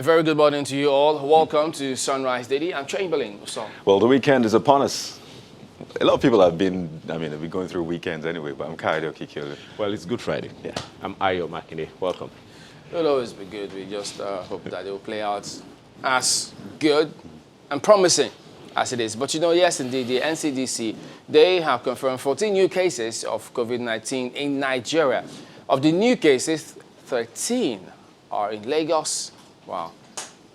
A very good morning to you all. Welcome to Sunrise Daily. I'm Chamberlain. What's up? Well, the weekend is upon us. A lot of people have been going through weekends anyway, but I'm Kayode Okikiola. Well, it's Good Friday. Yeah. I'm Ayo Makinde. Welcome. It'll always be good. We just hope that it will play out as good and promising as it is. But you know, yes, indeed, the NCDC, they have confirmed 14 new cases of COVID-19 in Nigeria. Of the new cases, 13 are in Lagos, wow,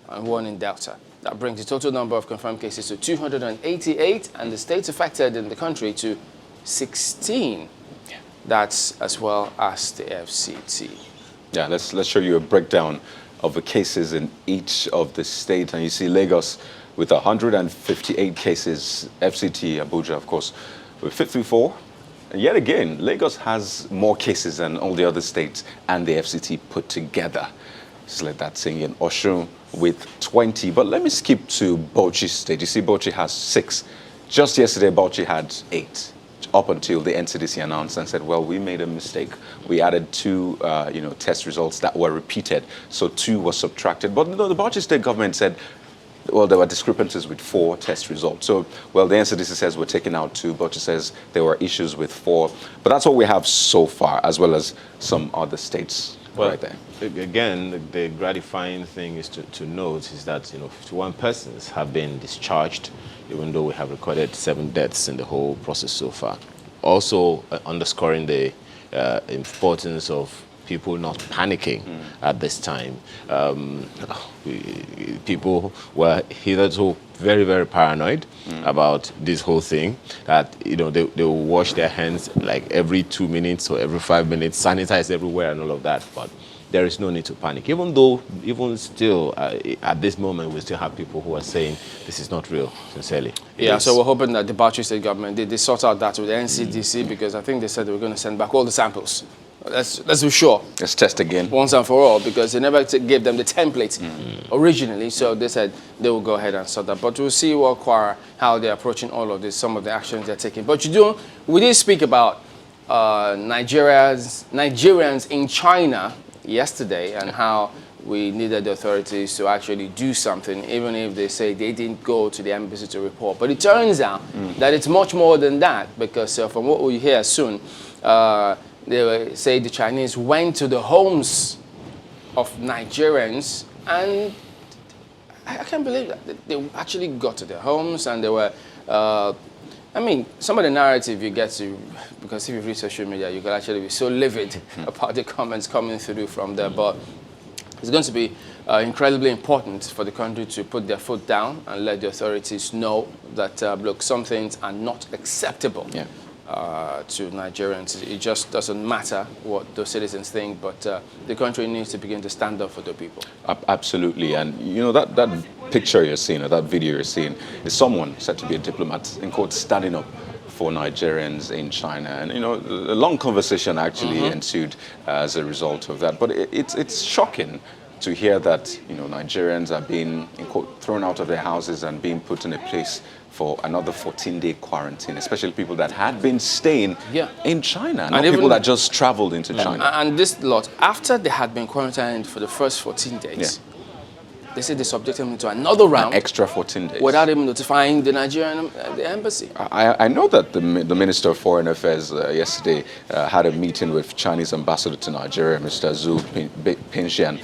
and 1 in Delta. That brings the total number of confirmed cases to 288 and the states affected in the country to 16. That's as well as the FCT. Yeah, let's show you a breakdown of the cases in each of the states. And you see Lagos with 158 cases, FCT, Abuja, of course, with 54. And yet again, Lagos has more cases than all the other states and the FCT put together. Just let that sing in. Osun with 20. But let me skip to Bauchi State. You see, Bauchi has 6. Just yesterday, Bauchi had 8. Up until the NCDC announced and said, well, we made a mistake. We added 2 test results that were repeated. So 2 were subtracted. But no, the Bauchi State government said, well, there were discrepancies with 4 test results. So, well, the NCDC says we're taking out 2. Bauchi says there were issues with 4. But that's what we have so far, as well as some other states. Well, right there. Again, the gratifying thing is to note is that 51 persons have been discharged, even though we have recorded 7 deaths in the whole process so far. Also underscoring the importance of people not panicking at this time. People were hitherto very, very paranoid about this whole thing, that they will wash their hands like every 2 minutes or every 5 minutes, sanitize everywhere and all of that. But there is no need to panic. Even still, at this moment, we still have people who are saying this is not real, sincerely. Yeah, so we're hoping that the Bauchi State government, they sort out that with the NCDC because I think they said they were going to send back all the samples. Let's be sure. Let's test again. Once and for all, because they never gave them the template originally, so they said they will go ahead and sort that. But we'll see how they're approaching all of this, some of the actions they're taking. But we did speak about Nigerians in China yesterday and how we needed the authorities to actually do something, even if they say they didn't go to the embassy to report. But it turns out that it's much more than that, because from what we hear soon, they say the Chinese went to the homes of Nigerians, and I can't believe that. They actually got to their homes, and they were, some of the narrative you get to, because if you read social media, you can actually be so livid about the comments coming through from there. But it's going to be incredibly important for the country to put their foot down and let the authorities know that, look, some things are not acceptable. To Nigerians. It just doesn't matter what those citizens think, but the country needs to begin to stand up for the people. Absolutely, and that picture you're seeing, or that video you're seeing, is someone said to be a diplomat, in quotes, standing up for Nigerians in China. And a long conversation actually ensued as a result of that. But it's shocking to hear that Nigerians are being, in quote, thrown out of their houses and being put in a place for another 14-day quarantine, especially people that had been staying in China, not people that just traveled into China. And this lot, after they had been quarantined for the first 14 days, they said they subjected them to another round. An extra 14 days. Without even notifying the Nigerian the embassy. I know that the Minister of Foreign Affairs yesterday had a meeting with Chinese ambassador to Nigeria, Mr. Zhu Pingshan,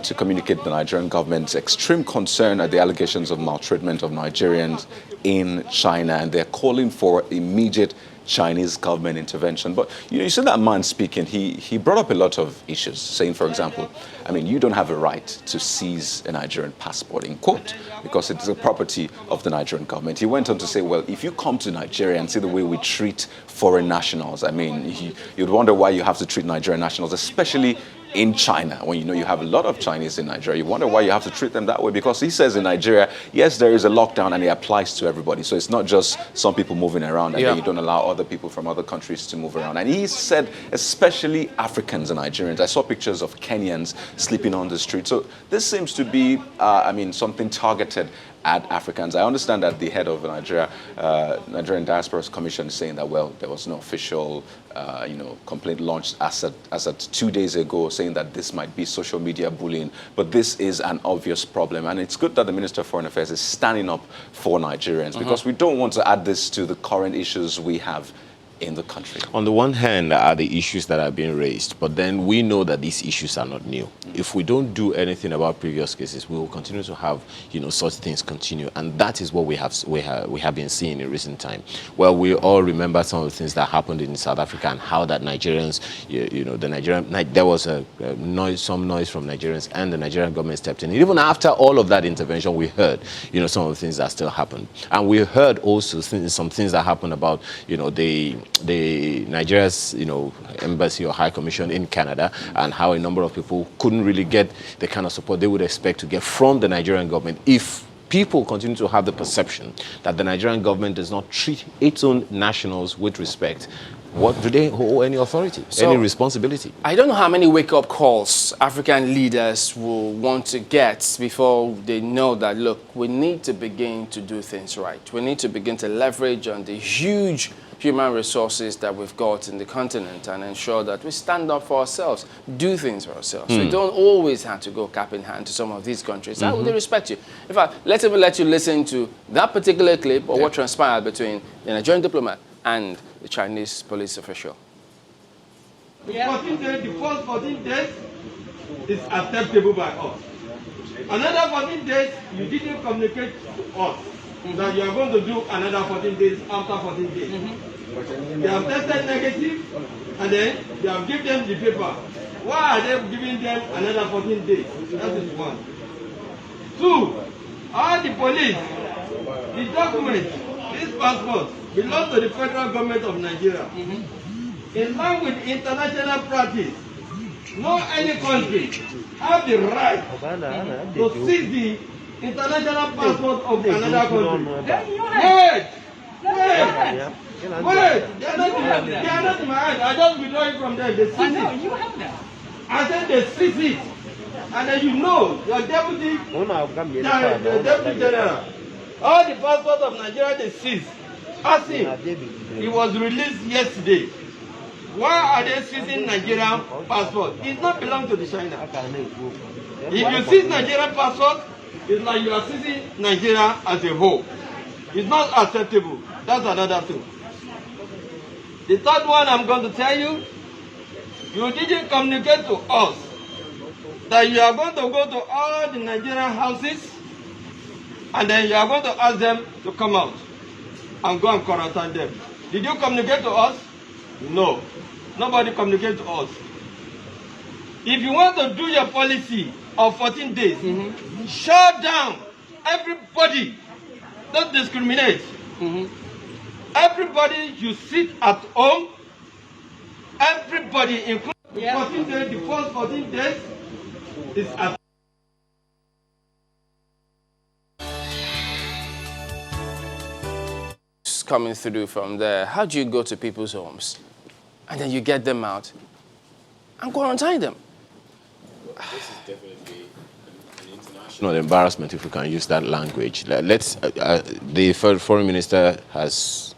to communicate the Nigerian government's extreme concern at the allegations of maltreatment of Nigerians in China, and they're calling for immediate Chinese government intervention. But you see that man speaking, he brought up a lot of issues, saying, for example, you don't have a right to seize a Nigerian passport, in quote, because it's a property of the Nigerian government. He went on to say, well, if you come to Nigeria and see the way we treat foreign nationals, you'd wonder why you have to treat Nigerian nationals, especially in China, when you have a lot of Chinese in Nigeria. You wonder why you have to treat them that way, because he says in Nigeria, yes, there is a lockdown and it applies to everybody. So it's not just some people moving around, and then you don't allow other people from other countries to move around. And he said, especially Africans and Nigerians. I saw pictures of Kenyans sleeping on the street. So this seems to be, something targeted add Africans. I understand that the head of the Nigerian Diaspora Commission is saying that, well, there was no official complaint launched as at 2 days ago, saying that this might be social media bullying. But this is an obvious problem. And it's good that the Minister of Foreign Affairs is standing up for Nigerians, because we don't want to add this to the current issues we have in the country. On the one hand, are the issues that are being raised, but then we know that these issues are not new. If we don't do anything about previous cases, we will continue to have, such things continue, and that is what we have been seeing in recent time. Well, we all remember some of the things that happened in South Africa and how that Nigerians, there was some noise from Nigerians, and the Nigerian government stepped in. And even after all of that intervention, we heard, some of the things that still happened, and we heard also some things that happened about, the Nigeria's, embassy or high commission in Canada, and how a number of people couldn't really get the kind of support they would expect to get from the Nigerian government if people continue to have the perception that the Nigerian government does not treat its own nationals with respect. What do they owe any authority, any responsibility? I don't know how many wake-up calls African leaders will want to get before they know that, look, we need to begin to do things right. We need to begin to leverage on the huge human resources that we've got in the continent and ensure that we stand up for ourselves, do things for ourselves. We don't always have to go cap in hand to some of these countries. How would they respect you? In fact, let's even let you listen to that particular clip or what transpired between the Nigerian diplomat and the Chinese police official. The 14 days, the first 14 days is acceptable by us. Another 14 days, you didn't communicate to us that you are going to do another 14 days after 14 days. They have tested negative, and then they have given them the paper. Why are they giving them another 14 days? That is one. Two, all the police, the documents, this passport belongs to the federal government of Nigeria. In line with international practice, no any country have the right to seize the international passport of another country. Wait! They are not in my hand. I just withdraw it from them. They seize it. You have that. I said they seize it. And then your deputy, the deputy general, all the passports of Nigeria they seize. Ask him. He was released yesterday. Why are they seizing Nigerian passport? It not belong to the China. If you seize Nigerian passport, it's like you are seizing Nigeria as a whole. It's not acceptable. That's another thing. The third one I'm going to tell you, you didn't communicate to us that you are going to go to all the Nigerian houses and then you are going to ask them to come out and go and quarantine them. Did you communicate to us? No. Nobody communicated to us. If you want to do your policy of 14 days, shut down everybody. Don't discriminate. Everybody, you sit at home. Everybody, including 14 days, the first 14 days is at coming through from there. How do you go to people's homes and then you get them out and quarantine them? This is definitely an international embarrassment, if we can use that language. The foreign minister has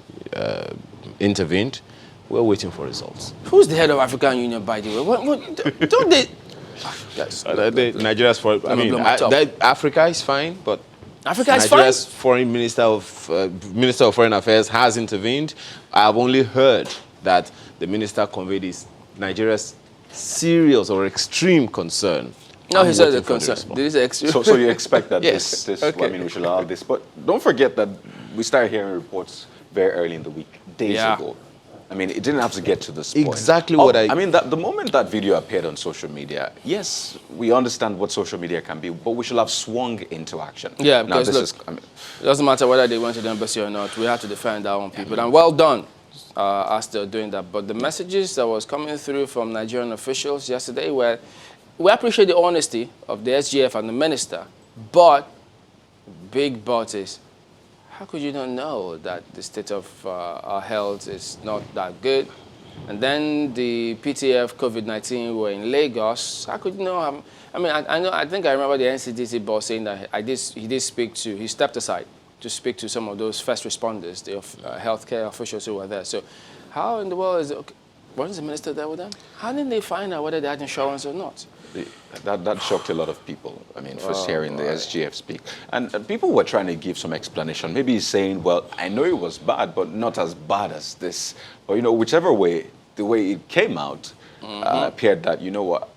intervened. We're waiting for results. Who's the head of African Union, by the way? Don't they? Yes. Nigeria's foreign. I mean, Africa is fine, but Nigeria's fine. Foreign minister of Foreign Affairs has intervened. I've only heard that the minister conveyed Nigeria's serious or extreme concern. No, he said the concern. This is extreme. So you expect that yes. this I mean, we should allow this. But don't forget that we started hearing reports very early in the week, days ago. I mean, it didn't have to get to this point. Exactly what I mean, the moment that video appeared on social media, yes, we understand what social media can be, but we should have swung into action. Yeah, because look, it doesn't matter whether they went to the embassy or not. We have to defend our own people. And well done as they're doing that. But the messages that was coming through from Nigerian officials yesterday were, we appreciate the honesty of the SGF and the minister, but big but is, how could you not know that the state of our health is not that good? and then the PTF COVID-19 were in Lagos. How could you know? I think I remember the NCDC boss saying that he stepped aside to speak to some of those first responders, the healthcare officials who were there. So how in the world is it, okay, wasn't the minister there with them? How didn't they find out whether they had insurance or not? That shocked a lot of people. I mean, first hearing the SGF speak. And people were trying to give some explanation. Maybe he's saying, well, I know it was bad, but not as bad as this. But, you know, whichever way, the way it came out appeared that, you know what,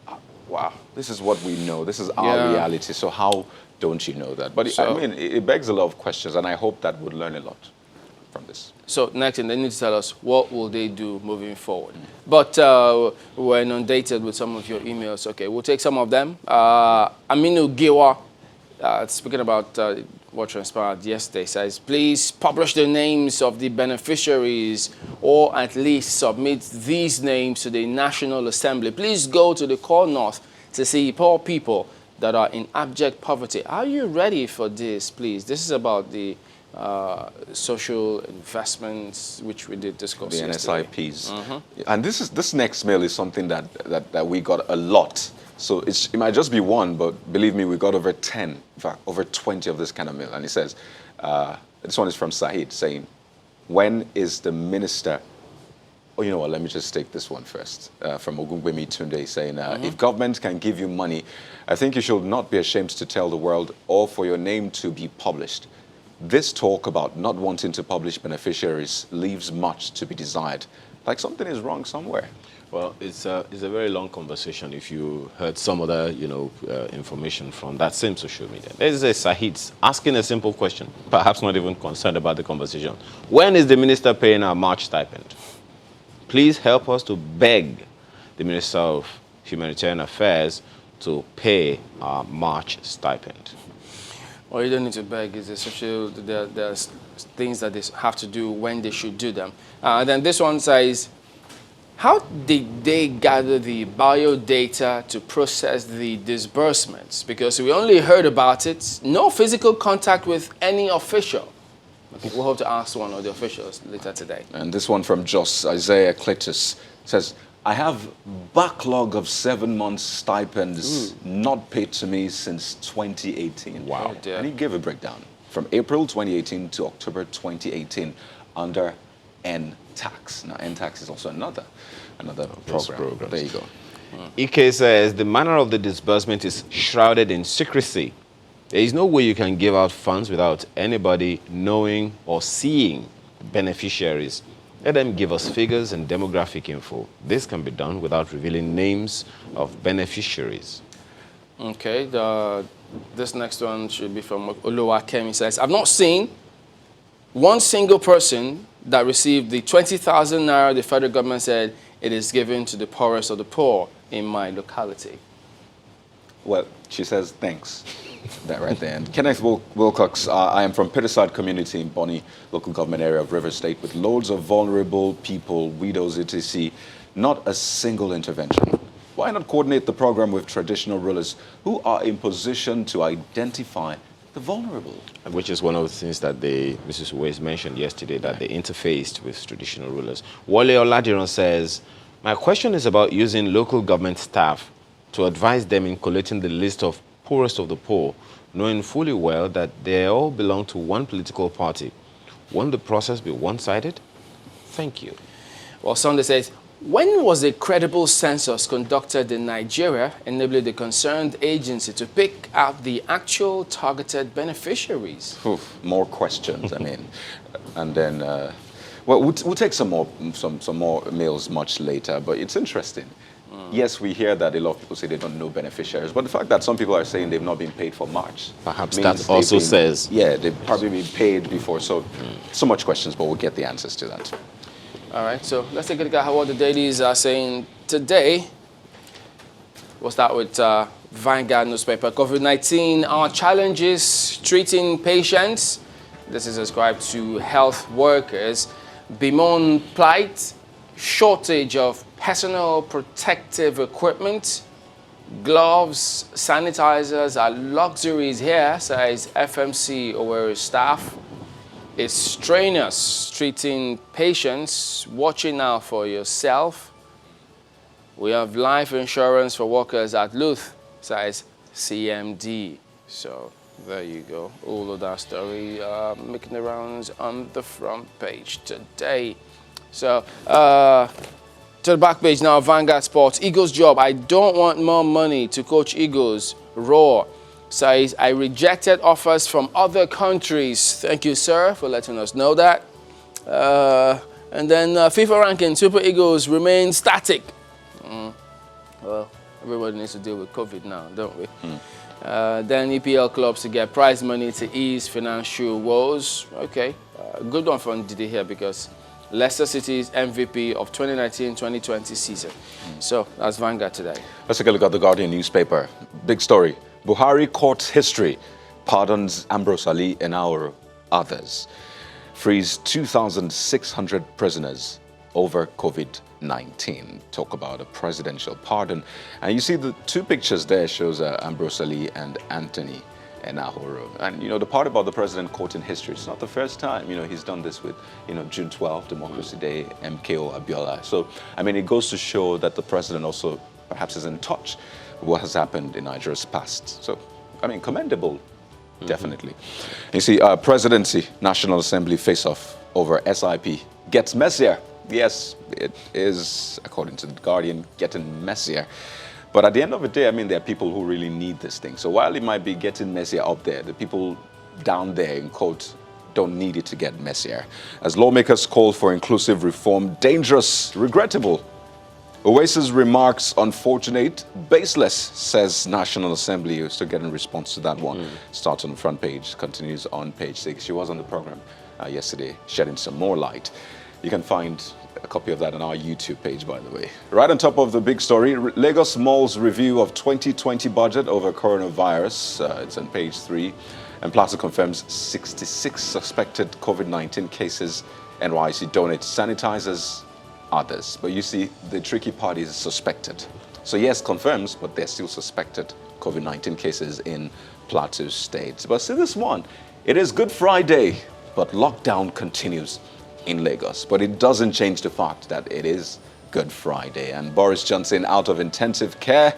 wow, this is what we know. This is our reality. So how don't you know that? But, I mean, it begs a lot of questions, and I hope that we'll learn a lot from this. So next thing, they need to tell us what will they do moving forward. But we're inundated with some of your emails. Okay, we'll take some of them. Aminu Giwa, speaking about what transpired yesterday, says, please publish the names of the beneficiaries or at least submit these names to the National Assembly. Please go to the core north to see poor people that are in abject poverty. Are you ready for this, please? This is about the social investments, which we did discuss the yesterday. NSIPs. And this next mail is something that we got a lot. So it might just be one, but believe me, we got over 10, in fact, over 20 of this kind of mail. And it says, this one is from Sahid saying, when is the minister, oh, you know what, let me just take this one first. From Ogungbemi Tunde saying, if government can give you money, I think you should not be ashamed to tell the world or for your name to be published. This talk about not wanting to publish beneficiaries leaves much to be desired. Like something is wrong somewhere. Well, it's a very long conversation. If you heard some other, information from that same social media, there's a Sahid asking a simple question, perhaps not even concerned about the conversation. When is the minister paying our March stipend? Please help us to beg the Minister of Humanitarian Affairs to pay our March stipend. Well, you don't need to beg. It's essential. There's things that they have to do when they should do them. Then this one says, how did they gather the biodata to process the disbursements? Because we only heard about it, no physical contact with any official. We'll hope to ask one of the officials later today. And this one from Jos, Isaiah Cletus, says, I have backlog of 7 months stipends not paid to me since 2018. Wow. Oh, and he gave a breakdown from April 2018 to October 2018 under N-Tax. Now, N-Tax is also another program. There you go. Ike says, the manner of the disbursement is shrouded in secrecy. There is no way you can give out funds without anybody knowing or seeing beneficiaries. Let them give us figures and demographic info. This can be done without revealing names of beneficiaries. Okay, this next one should be from Oluwakem. He says, I've not seen one single person that received the 20,000 naira the federal government said it is given to the poorest of the poor in my locality. Well, she says thanks. That right there. And Kenneth Wilcox, I am from Peterside community in Bonny, local government area of River State, with loads of vulnerable people, widows, etc. Not a single intervention. Why not coordinate the program with traditional rulers who are in position to identify the vulnerable? Which is one of the things that Mrs. Ways mentioned yesterday, that they interfaced with traditional rulers. Wale Oladiran says, my question is about using local government staff to advise them in collating the list of poorest of the poor, knowing fully well that they all belong to one political party. Won't the process be one-sided? Thank you. Well, Sunday says, when was a credible census conducted in Nigeria, enabling the concerned agency to pick out the actual targeted beneficiaries? More questions, I mean. And then, well, we'll take some more mails much later, but it's interesting. Yes, we hear that a lot of people say they don't know beneficiaries, but the fact that some people are saying they've not been paid for March. Perhaps that also says. Yeah, they've probably been paid before, so much questions, but we'll get the answers to that. All right, so let's take a look at what the dailies are saying today. We'll start with Vanguard newspaper. COVID-19, our challenges treating patients. This is ascribed to health workers. Bemoan plight, shortage of personal protective equipment, gloves, sanitizers are luxuries here, says FMC Owerri staff. is strenuous, treating patients, watching out for yourself. We have life insurance for workers at Luth, says CMD. So there you go. All of that story making the rounds on the front page today. So to the back page now, Vanguard Sports. Eagles job. I don't want more money to coach Eagles. Roar says, I rejected offers from other countries. Thank you, sir, for letting us know that. And then FIFA ranking, Super Eagles remain static. Well, everybody needs to deal with COVID now, don't we? Then EPL clubs to get prize money to ease financial woes. Okay, good one from Didi here because Leicester City's MVP of 2019-2020 season. So that's Vanguard today. Let's take a look at the Guardian newspaper. Big story. Buhari courts history, pardons Ambrose Ali and our others. Frees 2,600 prisoners over COVID-19. Talk about a presidential pardon. And you see the two pictures there shows Ambrose Ali and Anthony Enahoro. And, the part about the president courting history, it's not the first time. He's done this with, June 12th, Democracy Day, MKO Abiola. So, it goes to show that the president also perhaps is in touch with what has happened in Nigeria's past. So, commendable, definitely. You see, presidency, National Assembly face-off over SIP gets messier. Yes, it is, according to The Guardian, getting messier. But at the end of the day, there are people who really need this thing. So while it might be getting messier up there, the people down there, in quote, don't need it to get messier. As lawmakers call for inclusive reform, dangerous, regrettable. Oasis remarks, unfortunate, baseless, says National Assembly. You're still getting response to that one. Starts on the front page, continues on page 6. She was on the program yesterday, shedding some more light. You can find a copy of that on our YouTube page, by the way. Right on top of the big story, Lagos Mall's review of 2020 budget over coronavirus. It's on page 3. And Plaza confirms 66 suspected COVID-19 cases. NYC donates sanitizers, others. But you see, the tricky part is suspected. So yes, confirms, but they're still suspected COVID-19 cases in Plateau State. But see this one, it is Good Friday, but lockdown continues in Lagos. But it doesn't change the fact that it is Good Friday. And Boris Johnson out of intensive care.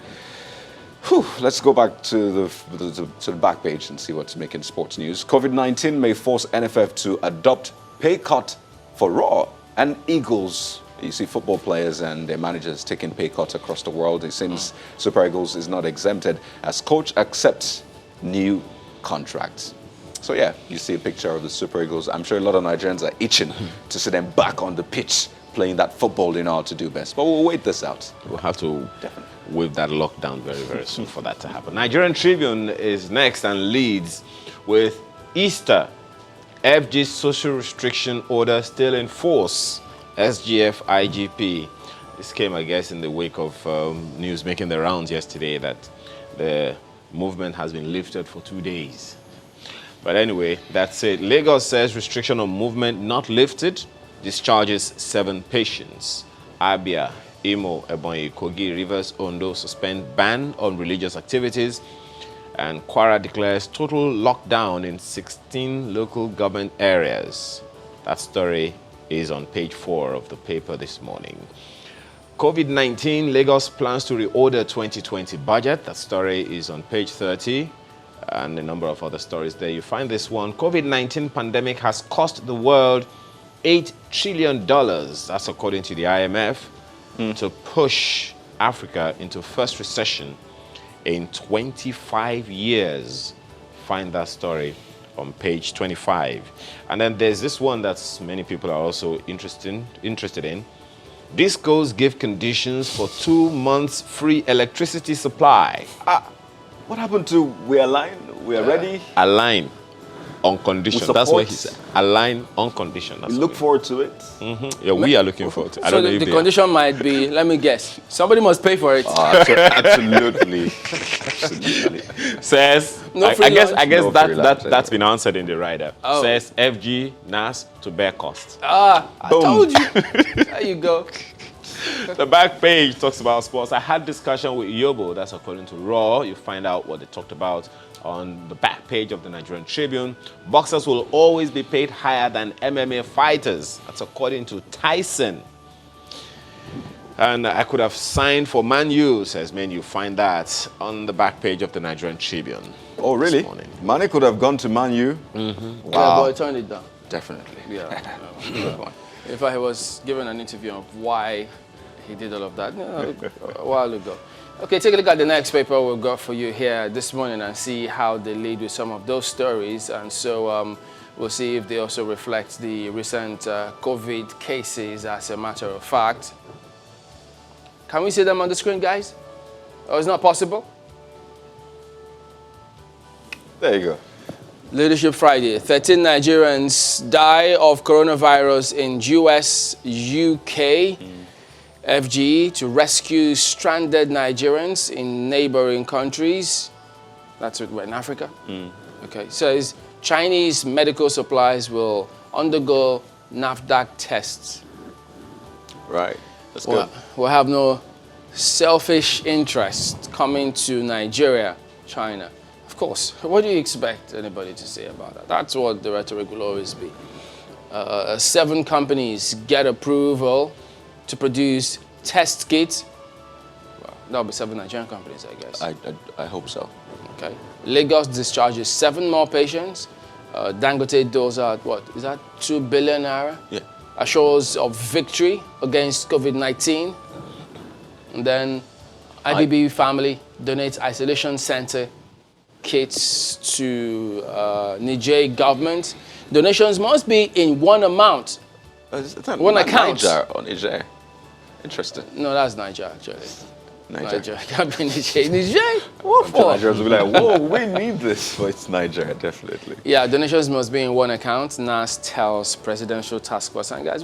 Let's go back to the back page and see what's making sports news. COVID-19 may force NFF to adopt pay cut for Raw and Eagles. You see football players and their managers taking pay cuts across the world. It seems Super Eagles is not exempted as coach accepts new contracts. So yeah, you see a picture of the Super Eagles. I'm sure a lot of Nigerians are itching to see them back on the pitch playing that football they know how to do best. But we'll wait this out. We'll have to waive that lockdown very, very soon for that to happen. Nigerian Tribune is next and leads with Easter. FG's social restriction order still in force. SGF IGP. This came, I guess, in the wake of news making the rounds yesterday that the movement has been lifted for 2 days. But anyway, that's it. Lagos says restriction on movement not lifted. Discharges 7 patients. Abia, Imo, Ebonyi, Kogi, Rivers, Ondo suspend ban on religious activities. And Kwara declares total lockdown in 16 local government areas. That story is on page 4 of the paper this morning. COVID-19, Lagos plans to reorder 2020 budget. That story is on page 30. And a number of other stories there. You find this one. COVID-19 pandemic has cost the world $8 trillion. That's according to the IMF. To push Africa into first recession in 25 years. Find that story on page 25. And then there's this one that many people are also interested in. Discos give conditions for 2 months free electricity supply. What happened to we align, we are ready? Align on condition. That's what he said. Align on condition. We look forward to it. Yeah, we are looking forward to it. I don't know if the condition might be, let me guess, somebody must pay for it. Absolutely. Absolutely. Says, No I free guess lunch. that's been answered in the rider. Says FG, NAS to bear costs. I Boom. told you. There you go. The back page talks about sports. I had discussion with Yobo. That's according to Raw. You find out what they talked about on the back page of the Nigerian Tribune. Boxers will always be paid higher than MMA fighters. That's according to Tyson. And I could have signed for Man U, says Man. You find that on the back page of the Nigerian Tribune. Oh, really? Mane could have gone to Man U? Yeah, Wow. but turned it down. Definitely. Yeah. In fact, he was given an interview of why he did all of that a while ago. Okay, take a look at the next paper we've got for you here this morning and see how they lead with some of those stories. And so we'll see if they also reflect the recent COVID cases as a matter of fact. Can we see them on the screen, guys? Oh, it's not possible? There you go. Leadership Friday. 13 Nigerians die of coronavirus in US, UK. FGE to rescue stranded Nigerians in neighboring countries. That's it, we're in Africa. Okay, says Chinese medical supplies will undergo NAFDAC tests. Right. That's good. We'll have no selfish interest coming to Nigeria, China. Of course, what do you expect anybody to say about that? That's what the rhetoric will always be. 7 companies get approval to produce test kits. Well, that'll be 7 Nigerian companies, I guess. I hope so. Okay. Lagos discharges 7 more patients. Dangote doles out, what, is that 2 billion naira? Yeah. Assures of victory against COVID-19. And then IBB family donates isolation center kits to Niger government. Donations must be in one amount. One account. Niger. Interesting. No, that's Niger, actually. Niger. Can't be Niger. Niger? What for? Nigerians will be like, whoa, we need this. But it's Niger, definitely. Yeah, donations must be in one account. NAS tells Presidential Task Force. And guys,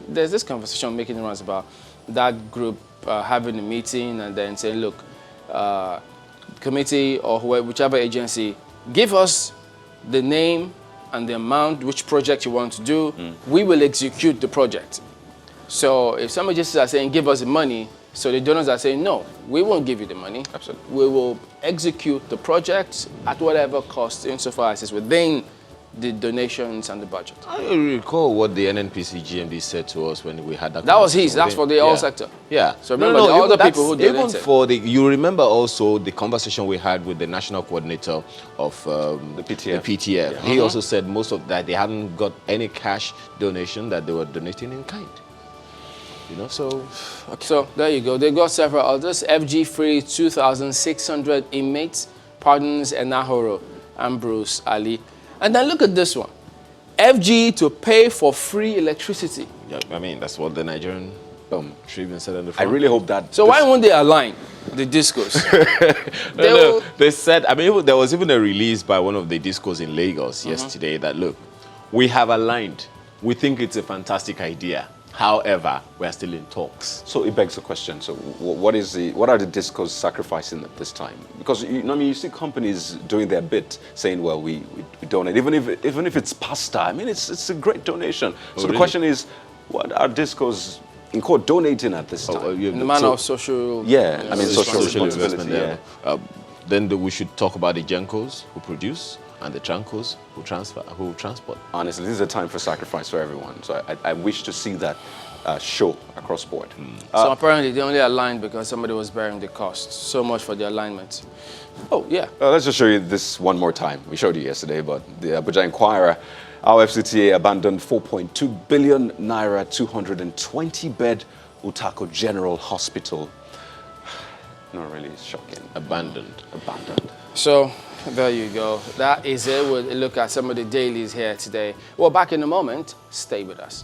there's this conversation making rounds about that group having a meeting and then saying, look, committee or whichever agency, give us the name and the amount, which project you want to do. We will execute the project. So if some agencies are saying, give us the money, so the donors are saying, no, we won't give you the money. Absolutely. We will execute the project at whatever cost, insofar as it's within the donations and the budget. I recall what the NNPC GMD said to us when we had that. That was his. That's for the all sector. Yeah. So remember the other people who donated. Even for the, you remember also the conversation we had with the national coordinator of the PTF. The PTF. Yeah. He also said most of that they hadn't got any cash donation, that they were donating in kind. You know, so. Okay. So there you go. They got several others. FG free 2,600 inmates. Pardons Enahoro, Ambrose Ali. And then look at this one. FG to pay for free electricity. Yeah, I mean, that's what the Nigerian Tribune said on the front. I really hope that. So why won't they align the discos? They said, I mean, there was even a release by one of the discos in Lagos yesterday that, look, we have aligned. We think it's a fantastic idea. However, we're still in talks. So it begs the question. So what are the discos sacrificing at this time? Because you see companies doing their bit, saying, well, we donate, even if it's pasta. I mean, it's a great donation. So the question is, what are discos in quote donating at this time? In the manner of social. Yeah, I mean social investment. Yeah. Then we should talk about the Gencos who produce and the Trancos who transport. Honestly, this is a time for sacrifice for everyone. So I wish to see that show across board. So apparently they only aligned because somebody was bearing the cost. So much for the alignment. Oh, yeah. Let's just show you this one more time. We showed you yesterday, but the Abuja Inquirer, our FCTA abandoned 4.2 billion naira, 220-bed Utako General Hospital. Not really shocking. Abandoned. So there you go. That is it. We'll look at some of the dailies here today. Well, back in a moment. Stay with us.